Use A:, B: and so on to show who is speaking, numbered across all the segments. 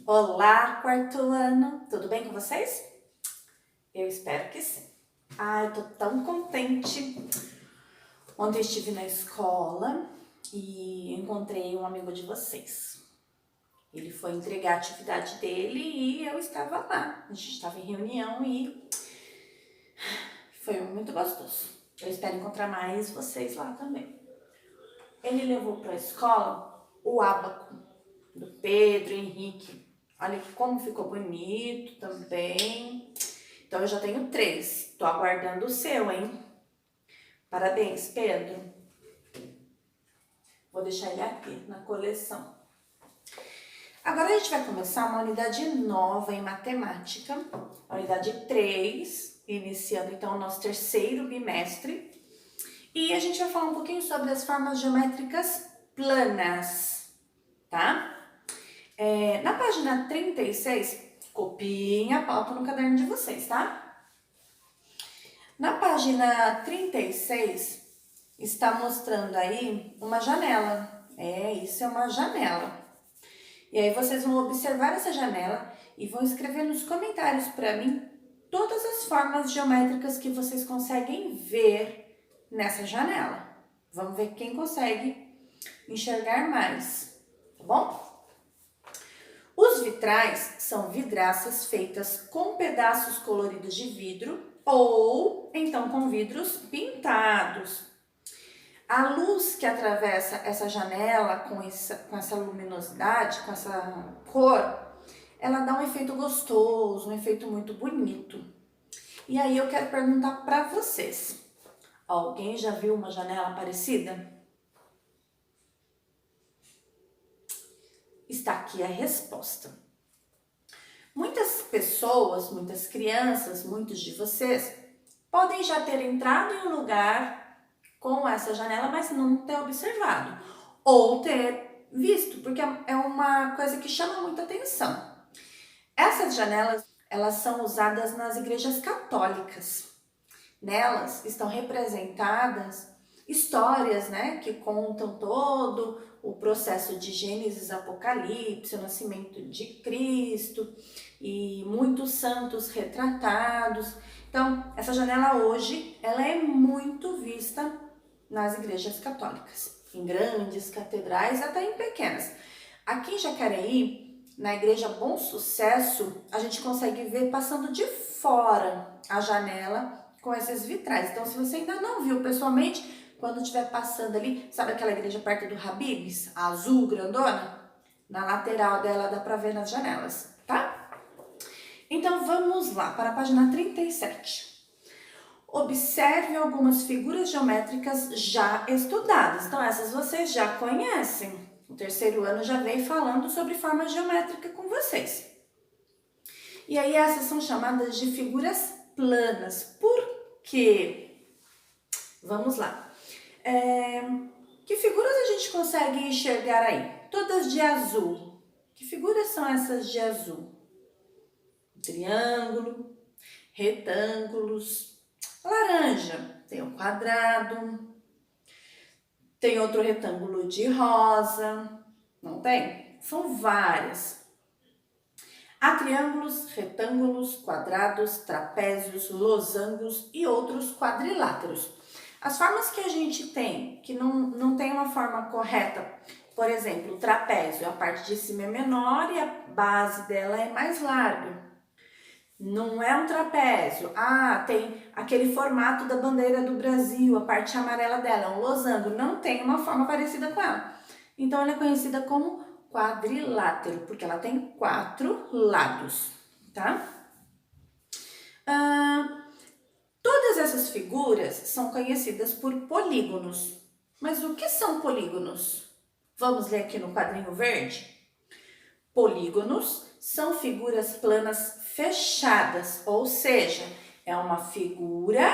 A: Olá, quarto ano! Tudo bem com vocês? Eu espero que sim. Ai, tô tão contente. Ontem eu estive na escola e encontrei um amigo de vocês. Ele foi entregar a atividade dele e eu estava lá. A gente estava em reunião e foi muito gostoso. Eu espero encontrar mais vocês lá também. Ele levou para a escola o ábaco do Pedro Henrique. Olha como ficou bonito também. Então eu já tenho 3. Tô aguardando o seu, hein? Parabéns, Pedro. Vou deixar ele aqui na coleção. Agora a gente vai começar uma unidade nova em matemática, a unidade 3, iniciando então o nosso terceiro bimestre. E a gente vai falar um pouquinho sobre as formas geométricas planas, tá? Na página 36, copiem a pauta no caderno de vocês, tá? Na página 36, está mostrando aí uma janela. Isso é uma janela. E aí vocês vão observar essa janela e vão escrever nos comentários para mim todas as formas geométricas que vocês conseguem ver nessa janela. Vamos ver quem consegue enxergar mais, tá bom? Os vitrais são vidraças feitas com pedaços coloridos de vidro ou então com vidros pintados. A luz que atravessa essa janela com essa luminosidade, com essa cor, ela dá um efeito gostoso, um efeito muito bonito. E aí eu quero perguntar para vocês, alguém já viu uma janela parecida? Está aqui a resposta. Muitas pessoas, muitas crianças, muitos de vocês podem já ter entrado em um lugar com essa janela, mas não ter observado ou ter visto, porque é uma coisa que chama muita atenção. Essas janelas, elas são usadas nas igrejas católicas. Nelas estão representadas histórias, né, que contam todo o processo de Gênesis, Apocalipse, o nascimento de Cristo e muitos santos retratados. Então, essa janela hoje, ela é muito vista nas igrejas católicas, em grandes catedrais, até em pequenas. Aqui em Jacareí, na igreja Bom Sucesso, a gente consegue ver passando de fora a janela com esses vitrais. Então, se você ainda não viu pessoalmente, quando estiver passando ali, sabe aquela igreja perto do Habib's, a azul, grandona? Na lateral dela dá para ver nas janelas, tá? Então, vamos lá para a página 37. Observe algumas figuras geométricas já estudadas. Então, essas vocês já conhecem. O terceiro ano já veio falando sobre forma geométrica com vocês. E aí, essas são chamadas de figuras planas. Por quê? Vamos lá. Que figuras a gente consegue enxergar aí? Todas de azul. Que figuras são essas de azul? Triângulo, retângulos, laranja, tem um quadrado, tem outro retângulo de rosa, não tem? São várias. Há triângulos, retângulos, quadrados, trapézios, losangos e outros quadriláteros. As formas que a gente tem, que não tem uma forma correta, por exemplo, o trapézio, a parte de cima é menor e a base dela é mais larga. Não é um trapézio. Tem aquele formato da bandeira do Brasil, a parte amarela dela, é um losango. Não tem uma forma parecida com ela. Então, ela é conhecida como quadrilátero, porque ela tem 4 lados, tá? Todas essas figuras são conhecidas por polígonos. Mas o que são polígonos? Vamos ler aqui no quadrinho verde? Polígonos são figuras planas fechadas, ou seja, é uma figura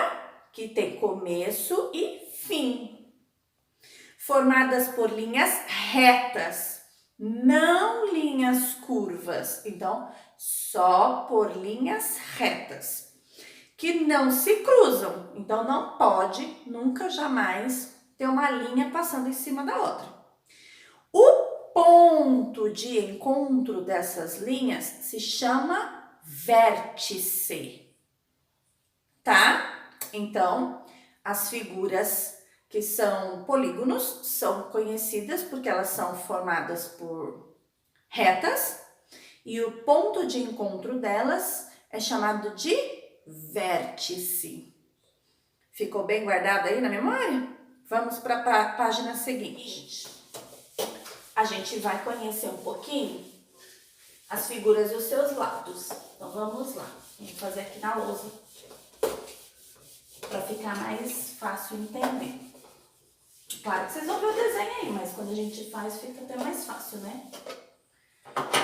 A: que tem começo e fim, formadas por linhas retas, não linhas curvas. Então, só por linhas retas, que não se cruzam. Então, não pode, nunca, jamais, ter uma linha passando em cima da outra. O ponto de encontro dessas linhas se chama vértice, tá? Então, as figuras que são polígonos são conhecidas porque elas são formadas por retas e o ponto de encontro delas é chamado de vértice. Ficou bem guardado aí na memória? Vamos para a página seguinte. A gente vai conhecer um pouquinho as figuras e os seus lados. Então vamos lá. Vou fazer aqui na lousa para ficar mais fácil entender. Claro que vocês vão ver o desenho aí, mas quando a gente faz fica até mais fácil, né?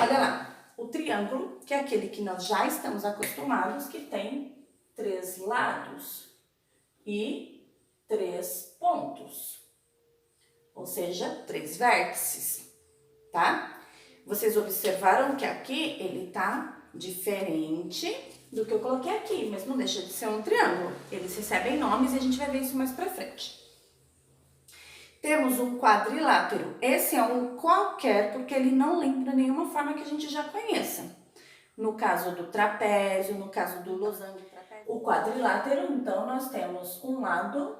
A: Olha lá, o triângulo, que é aquele que nós já estamos acostumados, que tem 3 lados e 3 pontos, ou seja, 3 vértices, tá? Vocês observaram que aqui ele tá diferente do que eu coloquei aqui, mas não deixa de ser um triângulo. Eles recebem nomes e a gente vai ver isso mais pra frente. Temos um quadrilátero. Esse é um qualquer porque ele não lembra nenhuma forma que a gente já conheça. No caso do trapézio, no caso do losango, o quadrilátero, então, nós temos um lado,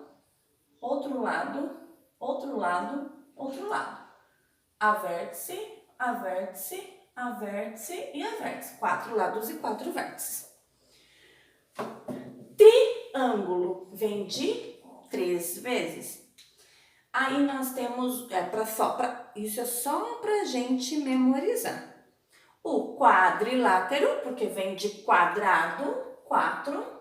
A: outro lado, outro lado, outro lado. A vértice, a vértice, a vértice e a vértice. 4 lados e 4 vértices. Triângulo vem de 3 vezes. Aí nós temos, isso é só pra gente memorizar. O quadrilátero, porque vem de quadrado, 4.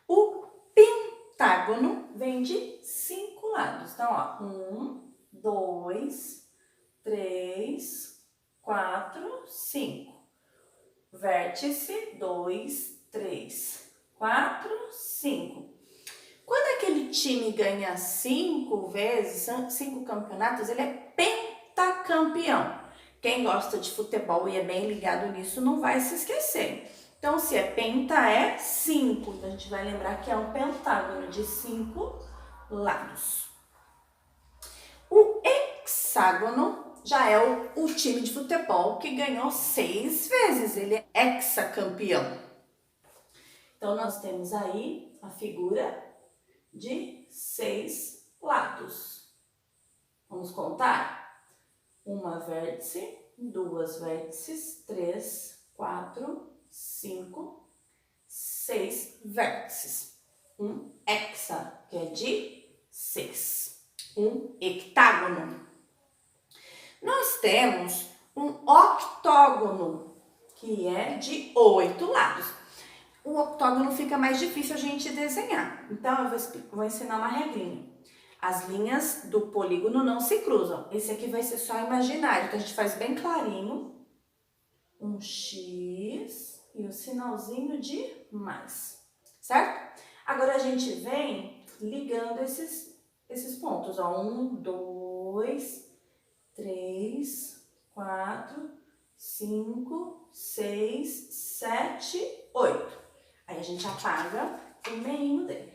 A: O pentágono vem de 5 lados. Então, ó, 1, 2, 3, 4, 5. Vértice, 2, 3, 4, 5. Quando aquele time ganha 5 vezes, 5 campeonatos, ele é pentacampeão. Quem gosta de futebol e é bem ligado nisso não vai se esquecer. Então, se é penta, é 5. Então, a gente vai lembrar que é um pentágono de 5 lados. O hexágono já é o time de futebol que ganhou 6 vezes. Ele é hexacampeão. Então, nós temos aí a figura de 6 lados. Vamos contar? Uma vértice, 2 vértices, 3, 4, 5, 6 vértices. Um hexa, que é de 6. Um heptágono. Nós temos um octógono, que é de 8 lados. O octógono fica mais difícil a gente desenhar. Então, eu vou ensinar uma regrinha. As linhas do polígono não se cruzam. Esse aqui vai ser só imaginário. Então, a gente faz bem clarinho. Um X e um sinalzinho de mais. Certo? Agora, a gente vem ligando esses pontos. Ó. 1, 2, 3, 4, 5, 6, 7, 8. Aí a gente apaga o meinho dele.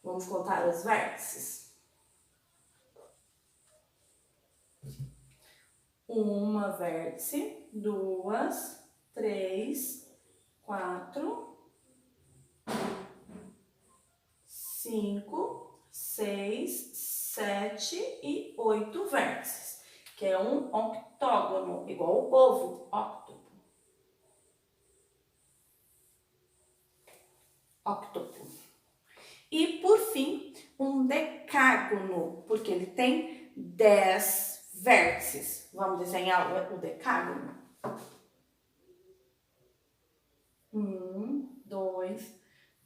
A: Vamos contar os vértices. Uma vértice, 2, 3, 4, 5, 6, 7 e 8 vértices, que é um octógono, igual o povo, octógono. E, por fim, um decágono, porque ele tem 10 vértices. Vamos desenhar o decágono? 1, 2,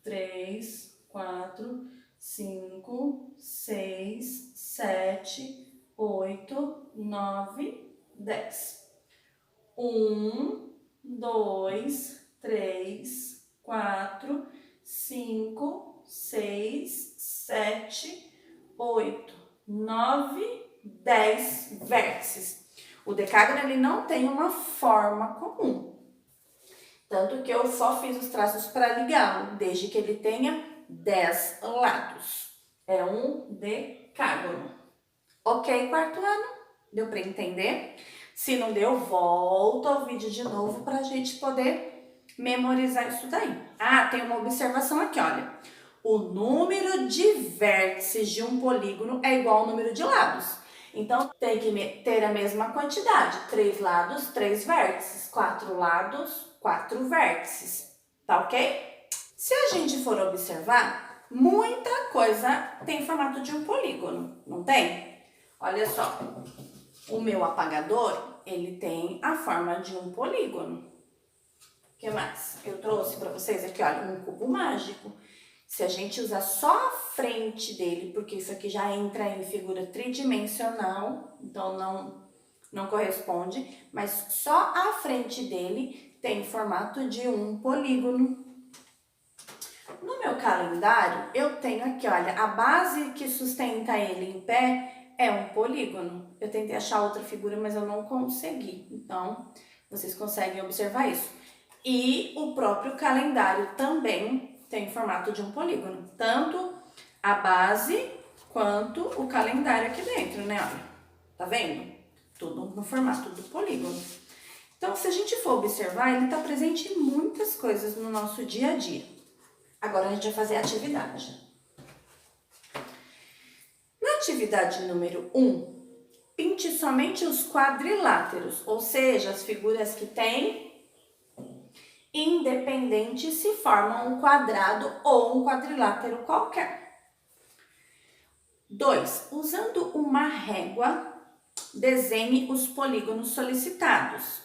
A: 3, 4, 5, 6, 7, 8, 9, 10. 1, 2, 3, 4, 5, 6, 7, 8, 9, 10 vértices. O decágono ele não tem uma forma comum. Tanto que eu só fiz os traços para ligá-lo, desde que ele tenha 10 lados. É um decágono. Ok, quarto ano? Deu para entender? Se não deu, volta ao vídeo de novo para a gente poder memorizar isso daí. Ah, tem uma observação aqui, olha. O número de vértices de um polígono é igual ao número de lados. Então, tem que ter a mesma quantidade. 3 lados, 3 vértices. 4 lados, 4 vértices. Tá ok? Se a gente for observar, muita coisa tem formato de um polígono, não tem? Olha só, o meu apagador, ele tem a forma de um polígono. O que mais? Eu trouxe para vocês aqui, olha, um cubo mágico. Se a gente usar só a frente dele, porque isso aqui já entra em figura tridimensional, então não corresponde, mas só a frente dele tem formato de um polígono. No meu calendário, eu tenho aqui, olha, a base que sustenta ele em pé é um polígono. Eu tentei achar outra figura, mas eu não consegui. Então, vocês conseguem observar isso. E o próprio calendário também tem formato de um polígono. Tanto a base quanto o calendário aqui dentro, né? Olha, tá vendo? Tudo no formato do polígono. Então, se a gente for observar, ele está presente em muitas coisas no nosso dia a dia. Agora a gente vai fazer a atividade. Na atividade número 1, pinte somente os quadriláteros, ou seja, as figuras que têm independente se formam um quadrado ou um quadrilátero qualquer. 2. Usando uma régua, desenhe os polígonos solicitados.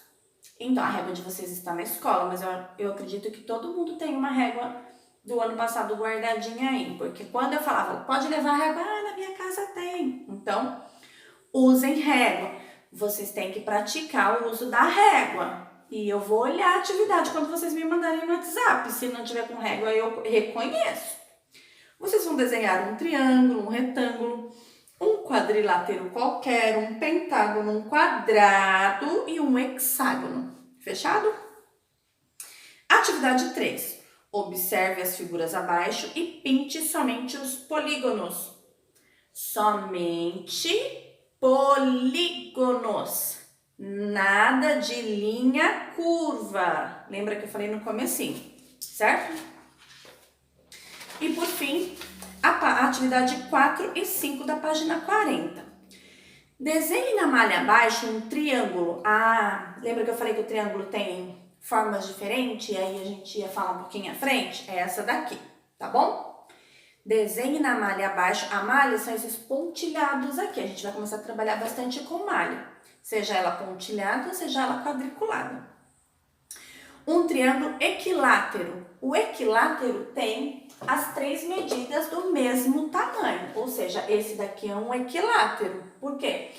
A: Então, a régua de vocês está na escola, mas eu acredito que todo mundo tem uma régua do ano passado guardadinha aí. Porque quando eu falava, pode levar a régua, na minha casa tem. Então, usem régua. Vocês têm que praticar o uso da régua. E eu vou olhar a atividade quando vocês me mandarem no WhatsApp. Se não tiver com régua, eu reconheço. Vocês vão desenhar um triângulo, um retângulo, um quadrilátero qualquer, um pentágono, um quadrado e um hexágono. Fechado? Atividade 3. Observe as figuras abaixo e pinte somente os polígonos. Somente polígonos. Nada de linha curva. Lembra que eu falei no comecinho, certo? E por fim, a atividade 4 e 5 da página 40. Desenhe na malha abaixo um triângulo. Lembra que eu falei que o triângulo tem formas diferentes? E aí a gente ia falar um pouquinho à frente? É essa daqui, tá bom? Desenhe na malha abaixo. A malha são esses pontilhados aqui. A gente vai começar a trabalhar bastante com malha. Seja ela pontilhada, seja ela quadriculada. Um triângulo equilátero. O equilátero tem as 3 medidas do mesmo tamanho. Ou seja, esse daqui é um equilátero. Por quê?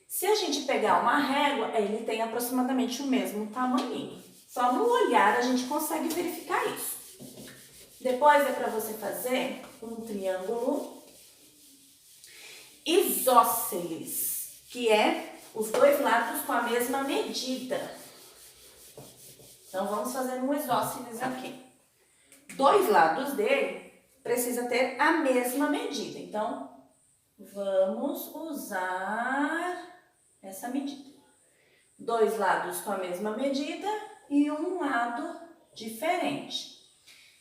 A: Se a gente pegar uma régua, ele tem aproximadamente o mesmo tamanho. Só no olhar a gente consegue verificar isso. Depois é para você fazer um triângulo isósceles, que é os dois lados com a mesma medida. Então, vamos fazer um isósceles aqui. Dois lados dele precisa ter a mesma medida. Então, vamos usar essa medida. Dois lados com a mesma medida e um lado diferente.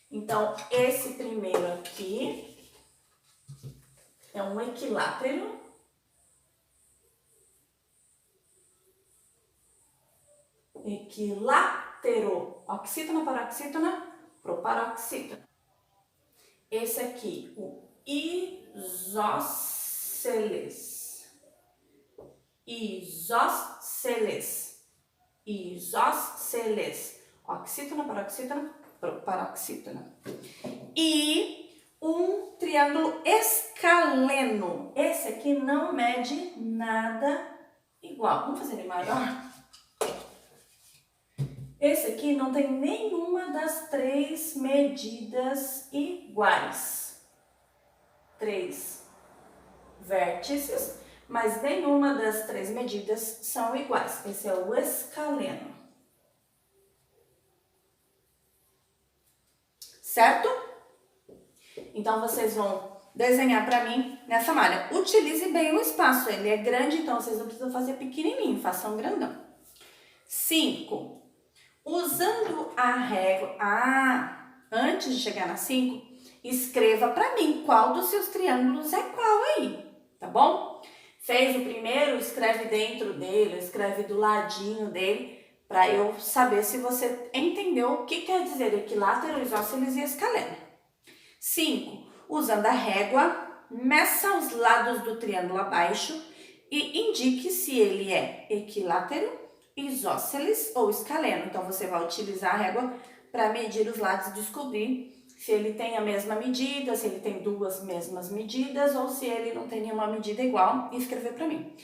A: Então, esse primeiro aqui é um equilátero. Equilátero. Oxítona, paroxítona, proparoxítona. Esse aqui, o isósceles. Isósceles. Isósceles. Oxítona, paroxítona, proparoxítona. E um triângulo escaleno. Esse aqui não mede nada igual. Vamos fazer ele maior? Esse aqui não tem nenhuma das 3 medidas iguais. 3 vértices, mas nenhuma das 3 medidas são iguais. Esse é o escaleno. Certo? Então, vocês vão desenhar para mim nessa malha. Utilize bem o espaço, ele é grande, então vocês não precisam fazer pequenininho, façam grandão. 5. Usando a régua, antes de chegar na 5, escreva para mim qual dos seus triângulos é qual aí, tá bom? Fez o primeiro, escreve dentro dele, escreve do ladinho dele, para eu saber se você entendeu o que quer dizer equilátero, isósceles e escaleno. 5. Usando a régua, meça os lados do triângulo abaixo e indique se ele é equilátero, isósceles ou escaleno. Então, você vai utilizar a régua para medir os lados e descobrir se ele tem a mesma medida, se ele tem duas mesmas medidas ou se ele não tem nenhuma medida igual, e escrever para mim.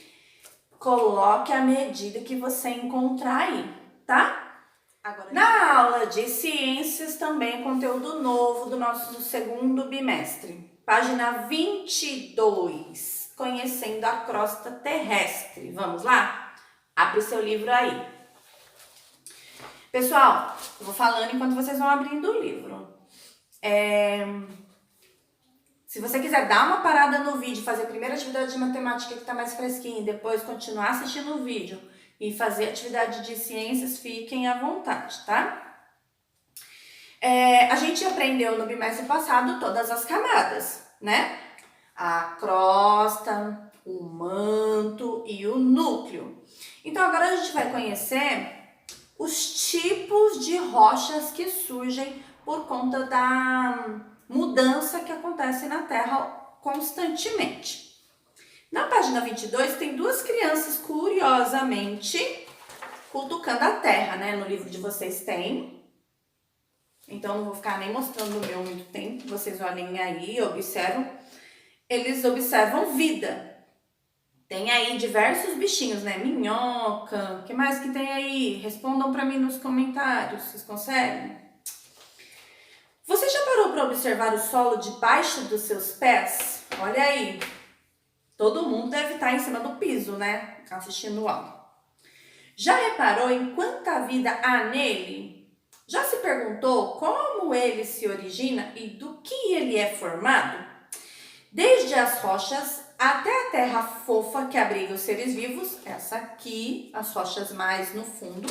A: Coloque a medida que você encontrar aí, tá? Agora, na aula de ciências, também conteúdo novo do nosso segundo bimestre. Página 22, conhecendo a crosta terrestre. Vamos lá? Abre seu livro aí. Pessoal, eu vou falando enquanto vocês vão abrindo o livro. Se você quiser dar uma parada no vídeo, fazer a primeira atividade de matemática que está mais fresquinha e depois continuar assistindo o vídeo e fazer atividade de ciências, fiquem à vontade, tá? A gente aprendeu no bimestre passado todas as camadas, né? A crosta, o manto e o núcleo. Então agora a gente vai conhecer os tipos de rochas que surgem por conta da mudança que acontece na Terra constantemente. Na página 22 tem duas crianças, curiosamente, cutucando a Terra, né? No livro de vocês tem. Então não vou ficar nem mostrando o meu muito tempo. Vocês olhem aí, observam. Eles observam vida. Tem aí diversos bichinhos, né? Minhoca, o que mais que tem aí? Respondam para mim nos comentários, vocês conseguem? Você já parou para observar o solo debaixo dos seus pés? Olha aí. Todo mundo deve estar em cima do piso, né? Assistindo o áudio. Já reparou em quanta vida há nele? Já se perguntou como ele se origina e do que ele é formado? Desde as rochas até a terra fofa que abriga os seres vivos, essa aqui, as rochas mais no fundo.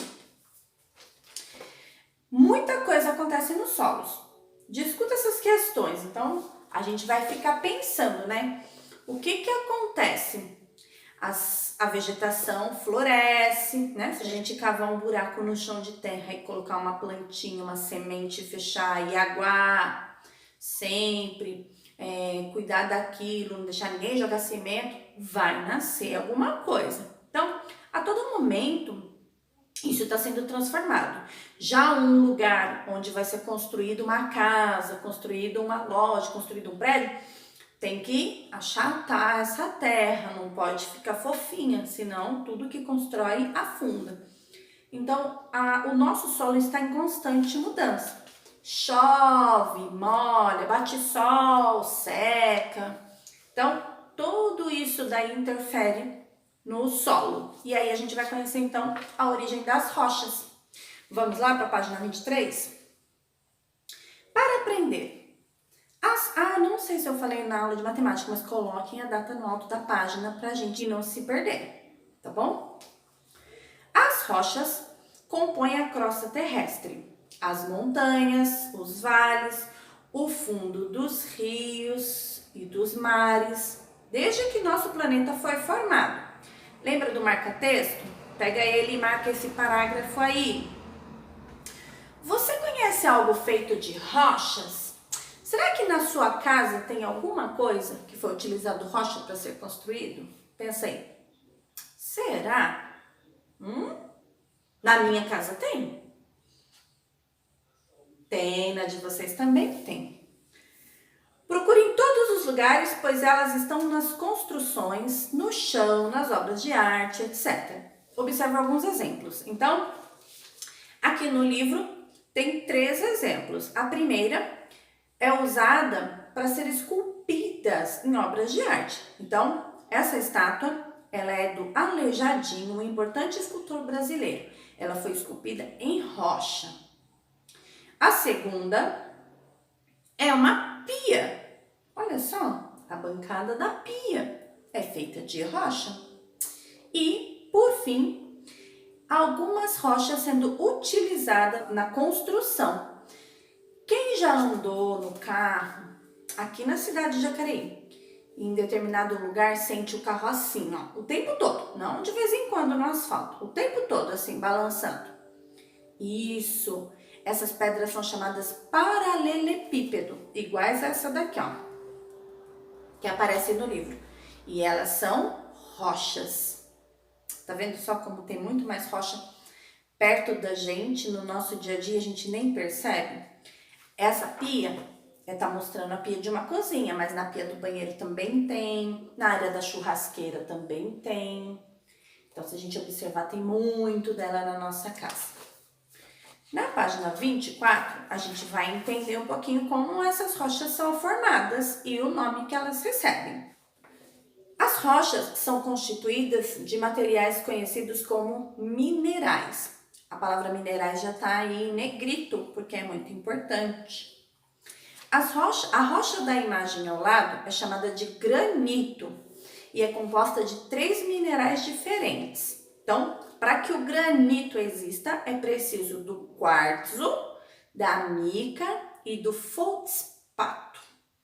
A: Muita coisa acontece nos solos. Discuta essas questões, então a gente vai ficar pensando, né? O que acontece? A vegetação floresce, né? Se a gente cavar um buraco no chão de terra e colocar uma plantinha, uma semente, fechar e aguar sempre, cuidar daquilo, não deixar ninguém jogar cimento, vai nascer alguma coisa. Então, a todo momento, isso está sendo transformado. Já um lugar onde vai ser construída uma casa, construída uma loja, construído um prédio, tem que achatar essa terra, não pode ficar fofinha, senão tudo que constrói afunda. Então, o nosso solo está em constante mudança. Chove, molha, bate sol, seca. Então, tudo isso daí interfere no solo. E aí a gente vai conhecer então a origem das rochas. Vamos lá para a página 23? Para aprender. Não sei se eu falei na aula de matemática, mas coloquem a data no alto da página para a gente não se perder, tá bom? As rochas compõem a crosta terrestre. As montanhas, os vales, o fundo dos rios e dos mares, desde que nosso planeta foi formado. Lembra do marca-texto? Pega ele e marca esse parágrafo aí. Você conhece algo feito de rochas? Será que na sua casa tem alguma coisa que foi utilizado rocha para ser construído? Pensa aí. Será? Na minha casa tem? Tem, na de vocês também tem. Procure em todos os lugares, pois elas estão nas construções, no chão, nas obras de arte, etc. Observe alguns exemplos. Então, aqui no livro tem 3 exemplos. A primeira é usada para ser esculpidas em obras de arte. Então, essa estátua, ela é do Aleijadinho, um importante escultor brasileiro. Ela foi esculpida em rocha. A segunda é uma pia. Olha só, bancada da pia é feita de rocha. E, por fim, algumas rochas sendo utilizadas na construção. Quem já andou no carro aqui na cidade de Jacareí, em determinado lugar, sente o carro assim, ó, o tempo todo, não de vez em quando no asfalto, o tempo todo assim, balançando. Isso, essas pedras são chamadas paralelepípedo, iguais a essa daqui, ó, que aparece no livro. E elas são rochas. Tá vendo só como tem muito mais rocha perto da gente, no nosso dia a dia, a gente nem percebe? Essa pia tá mostrando a pia de uma cozinha, mas na pia do banheiro também tem, na área da churrasqueira também tem. Então, se a gente observar, tem muito dela na nossa casa. Na página 24, a gente vai entender um pouquinho como essas rochas são formadas e o nome que elas recebem. As rochas são constituídas de materiais conhecidos como minerais. A palavra minerais já está aí em negrito, porque é muito importante. A rocha da imagem ao lado é chamada de granito e é composta de 3 minerais diferentes. Então, para que o granito exista, é preciso do quartzo, da mica e do feldspato.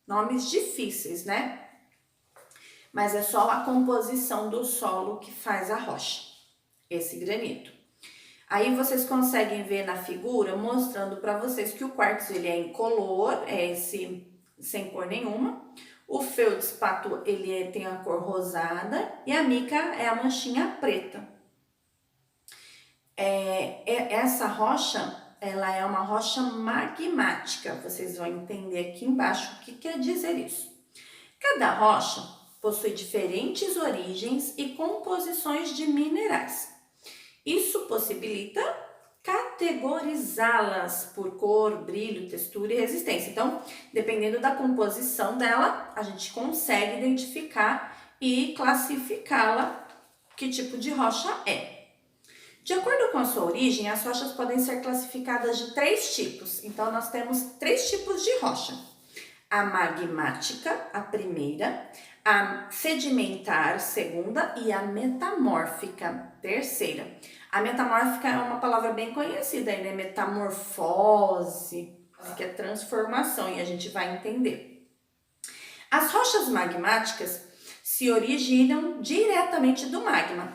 A: Nomes difíceis, né? Mas é só a composição do solo que faz a rocha, esse granito. Aí vocês conseguem ver na figura, mostrando para vocês que o quartzo ele é incolor, é esse sem cor nenhuma. O feldspato ele tem a cor rosada e a mica é a manchinha preta. Essa rocha, ela é uma rocha magmática. Vocês vão entender aqui embaixo o que quer dizer isso. Cada rocha possui diferentes origens e composições de minerais. Isso possibilita categorizá-las por cor, brilho, textura e resistência. Então, dependendo da composição dela, a gente consegue identificar e classificá-la, que tipo de rocha é. De acordo com a sua origem, as rochas podem ser classificadas de 3 tipos. Então, nós temos 3 tipos de rocha. A magmática, a primeira, a sedimentar, segunda, e a metamórfica, terceira. A metamórfica é uma palavra bem conhecida, né? Metamorfose, que é transformação, e a gente vai entender. As rochas magmáticas se originam diretamente do magma.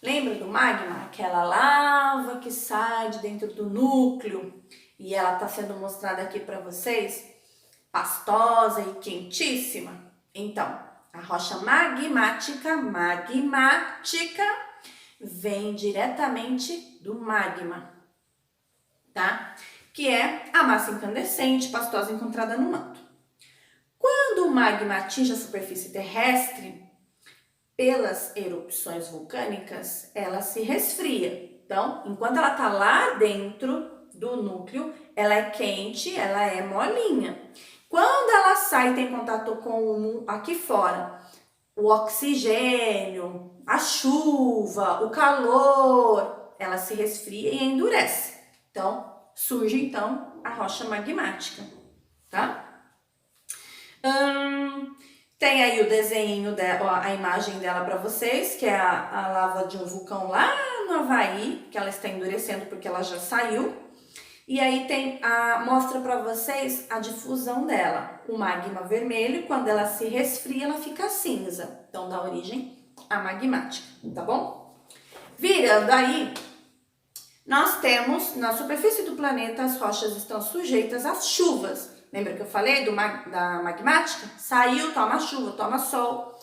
A: Lembra do magma? Aquela lava que sai de dentro do núcleo, e ela está sendo mostrada aqui para vocês, pastosa e quentíssima. Então, a rocha magmática vem diretamente do magma, tá? Que é a massa incandescente, pastosa encontrada no manto. Quando o magma atinge a superfície terrestre, pelas erupções vulcânicas, ela se resfria. Então, enquanto ela tá lá dentro do núcleo, ela é quente, ela é molinha. Quando ela sai e tem contato com aqui fora, o oxigênio, a chuva, o calor, ela se resfria e endurece. Então, surge a rocha magmática, tá? Tem aí o desenho dela, a imagem dela para vocês, que é a lava de um vulcão lá no Havaí, que ela está endurecendo porque ela já saiu. E aí mostra para vocês a difusão dela. O magma vermelho, quando ela se resfria, ela fica cinza. Então, dá origem à magmática, tá bom? Virando aí, nós temos, na superfície do planeta, as rochas estão sujeitas às chuvas. Lembra que eu falei da magmática? Saiu, toma chuva, toma sol.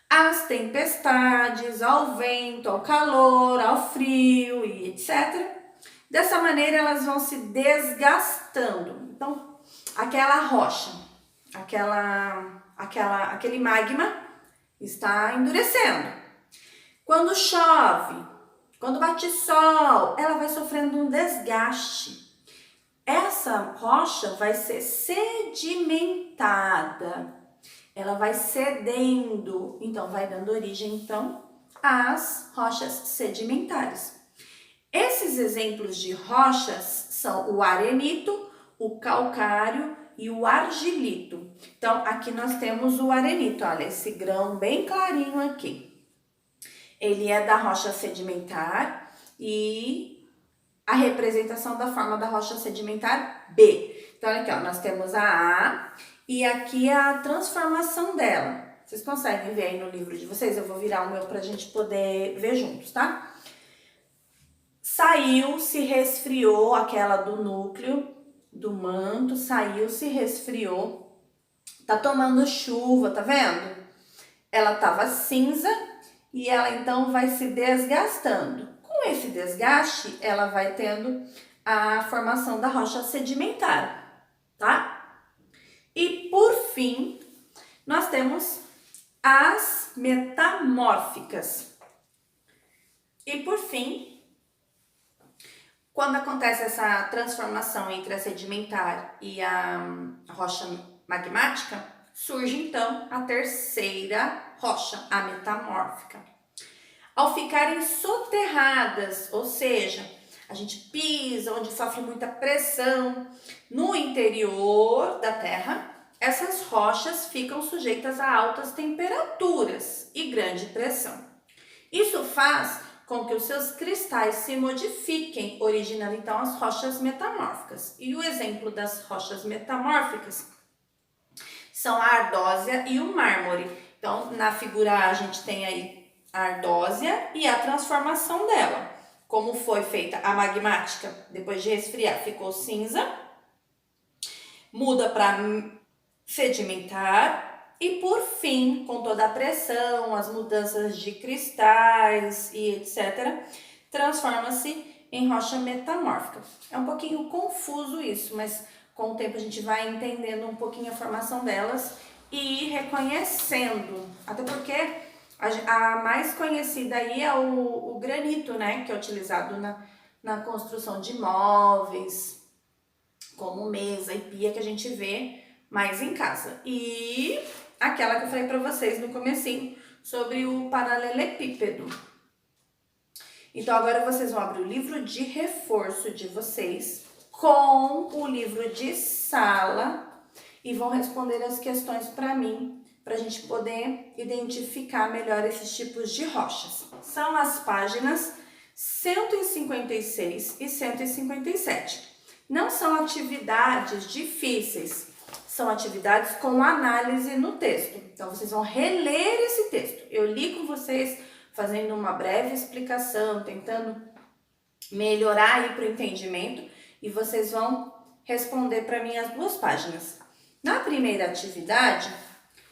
A: Às tempestades, ao vento, ao calor, ao frio e etc. Dessa maneira, elas vão se desgastando. Então, aquela rocha, aquele magma está endurecendo. Quando chove, quando bate sol, ela vai sofrendo um desgaste. Essa rocha vai ser sedimentada. Ela vai cedendo, então vai dando origem às rochas sedimentares. Esses exemplos de rochas são o arenito, o calcário e o argilito. Então, aqui nós temos o arenito, olha, esse grão bem clarinho aqui. Ele é da rocha sedimentar e a representação da forma da rocha sedimentar B. Então, aqui, ó, nós temos a A e aqui a transformação dela. Vocês conseguem ver aí no livro de vocês? Eu vou virar o meu pra gente poder ver juntos, tá? Saiu, se resfriou, aquela do núcleo, do manto, saiu, se resfriou. Tá tomando chuva, tá vendo? Ela tava cinza e ela então vai se desgastando. Com esse desgaste, ela vai tendo a formação da rocha sedimentar, tá? E por fim, nós temos as metamórficas. E por fim, quando acontece essa transformação entre a sedimentar e a rocha magmática, surge então a terceira rocha, a metamórfica. Ao ficarem soterradas, ou seja, a gente pisa onde sofre muita pressão no interior da Terra, essas rochas ficam sujeitas a altas temperaturas e grande pressão. Isso faz com que os seus cristais se modifiquem, originando então as rochas metamórficas. E o exemplo das rochas metamórficas são a ardósia e o mármore. Então, na figura A, a gente tem aí a ardósia e a transformação dela. Como foi feita a magmática, depois de resfriar, ficou cinza, muda para sedimentar e, por fim, com toda a pressão, as mudanças de cristais e etc., transforma-se em rocha metamórfica. É um pouquinho confuso isso, mas com o tempo a gente vai entendendo um pouquinho a formação delas e ir reconhecendo, até porque a mais conhecida aí é o granito, né, que é utilizado na construção de móveis, como mesa e pia, que a gente vê mais em casa. E aquela que eu falei para vocês no comecinho, sobre o paralelepípedo. Então, agora vocês vão abrir o livro de reforço de vocês com o livro de sala e vão responder as questões para mim, para a gente poder identificar melhor esses tipos de rochas. São as páginas 156 e 157. Não são atividades difíceis, são atividades com análise no texto. Então, vocês vão reler esse texto. Eu li com vocês, fazendo uma breve explicação, tentando melhorar aí para o entendimento, e vocês vão responder para mim as duas páginas. Na primeira atividade,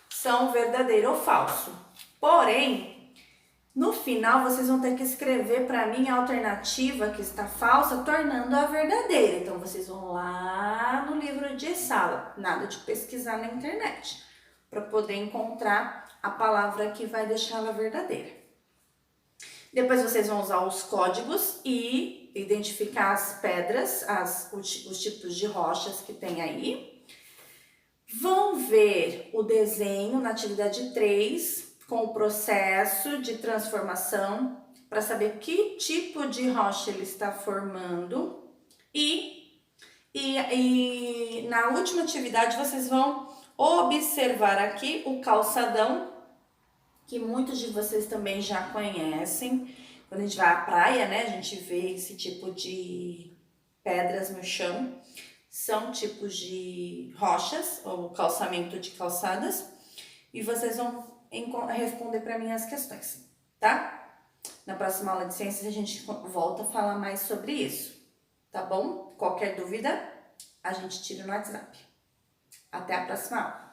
A: são verdadeiro ou falso. Porém, no final, vocês vão ter que escrever para mim a alternativa que está falsa, tornando-a verdadeira. Então, vocês vão lá no livro de sala, nada de pesquisar na internet, para poder encontrar a palavra que vai deixá-la verdadeira. Depois, vocês vão usar os códigos e identificar as pedras, os tipos de rochas que tem aí. Vão ver o desenho na atividade 3, com o processo de transformação, para saber que tipo de rocha ele está formando. E na última atividade, vocês vão observar aqui o calçadão, que muitos de vocês também já conhecem. Quando a gente vai à praia, né, a gente vê esse tipo de pedras no chão. São tipos de rochas, ou calçamento de calçadas. E vocês vão responder para mim as questões, tá? Na próxima aula de ciências a gente volta a falar mais sobre isso, tá bom? Qualquer dúvida, a gente tira no WhatsApp. Até a próxima aula.